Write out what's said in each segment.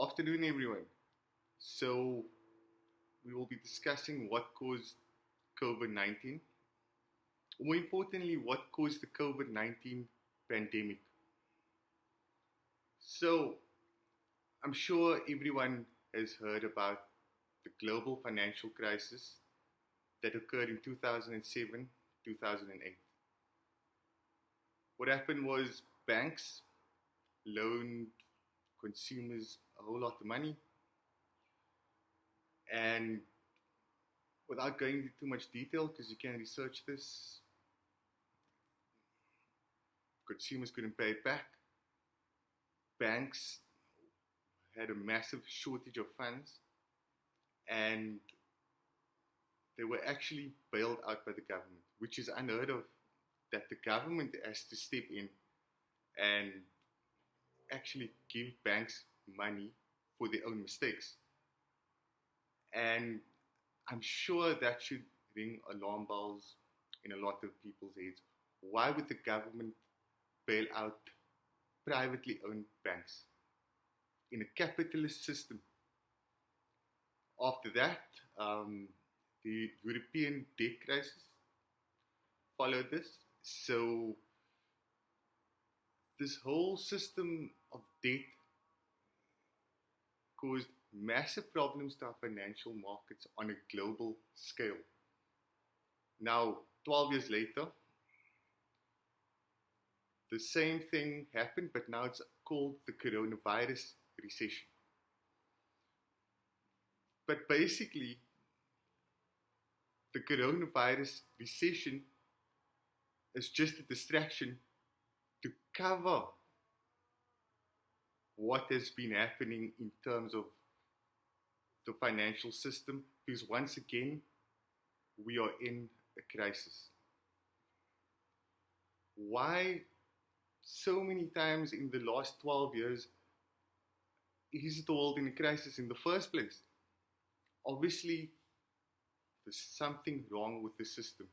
Afternoon, everyone. So, we will be discussing what caused COVID 19. More importantly, what caused the COVID 19 pandemic. So, I'm sure everyone has heard about the global financial crisis that occurred in 2007 2008. What happened was banks loaned consumers a whole lot of money, and without going into too much detail, because you can research this, consumers couldn't pay it back. Banks had a massive shortage of funds, and they were actually bailed out by the government, which is unheard of, that the government has to step in and actually give banks money for their own mistakes. And I'm sure that should ring alarm bells in a lot of people's heads. Why would the government bail out privately owned banks in a capitalist system? After that, the European debt crisis followed this. So, this whole system of debt caused massive problems to our financial markets on a global scale. Now, 12 years later, the same thing happened, but now it's called the coronavirus recession. But basically, the coronavirus recession is just a distraction to cover what has been happening in terms of the financial system, because once again, we are in a crisis. Why so many times in the last 12 years is the world in a crisis in the first place? Obviously, there's something wrong with the system.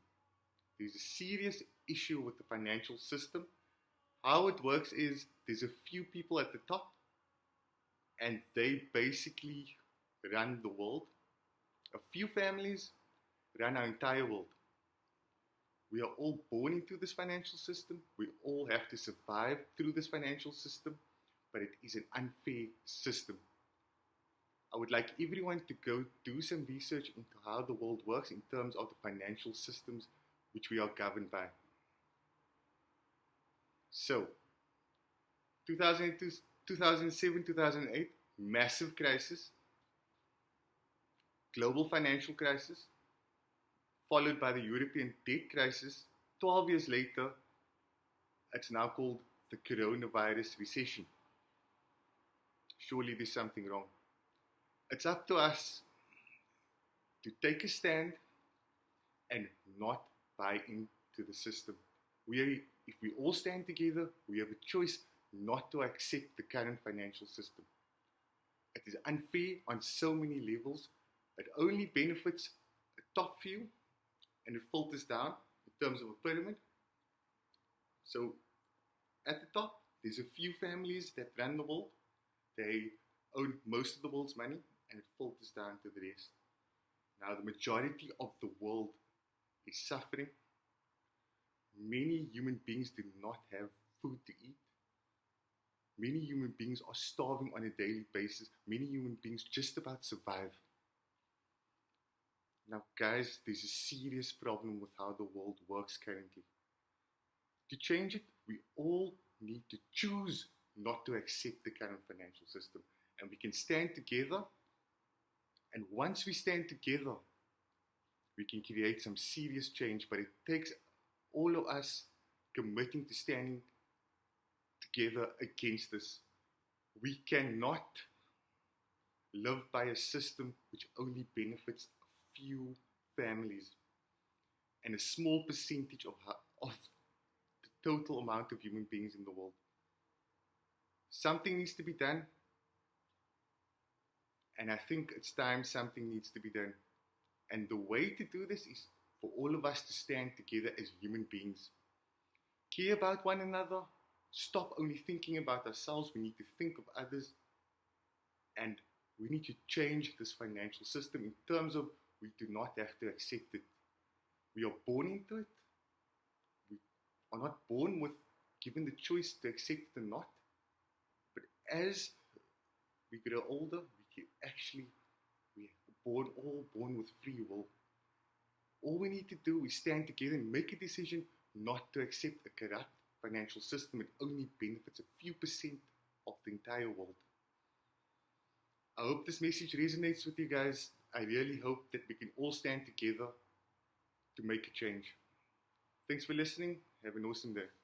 There's a serious issue with the financial system. How it works is there's a few people at the top, and they basically run the world. A few families run our entire world. We are all born into this financial system. We all have to survive through this financial system, but it is an unfair system. I would like everyone to go do some research into how the world works in terms of the financial systems which we are governed by. So, 2002, 2007, 2008, massive crisis, global financial crisis, followed by the European debt crisis. 12 years later, it's now called the coronavirus recession. Surely there's something wrong. It's up to us to take a stand and not buy into the system. If we all stand together, we have a choice not to accept the current financial system. It is unfair on so many levels. It only benefits the top few, and it filters down in terms of a pyramid. So, at the top, there's a few families that run the world. They own most of the world's money, and it filters down to the rest. Now, the majority of the world is suffering. Many human beings do not have food to eat. Many human beings are starving on a daily basis. Many human beings just about survive. Now, guys, there's a serious problem with how the world works currently. To change it, we all need to choose not to accept the current financial system. And we can stand together. And once we stand together, we can create some serious change. But it takes all of us committing to standing together against this. We cannot live by a system which only benefits a few families and a small percentage of the total amount of human beings in the world. Something needs to be done, and I think it's time something needs to be done. And the way to do this is for all of us to stand together as human beings. Care about one another. Stop only thinking about ourselves. We need to think of others And we need to change this financial system in terms of we do not have to accept it. We are born into it. We are not born with given the choice to accept it or not. But as we grow older, we are all born with free will. All we need to do is stand together and make a decision not to accept a corrupt financial system that only benefits a few percent of the entire world. I hope this message resonates with you guys. I really hope that we can all stand together to make a change. Thanks for listening. Have an awesome day.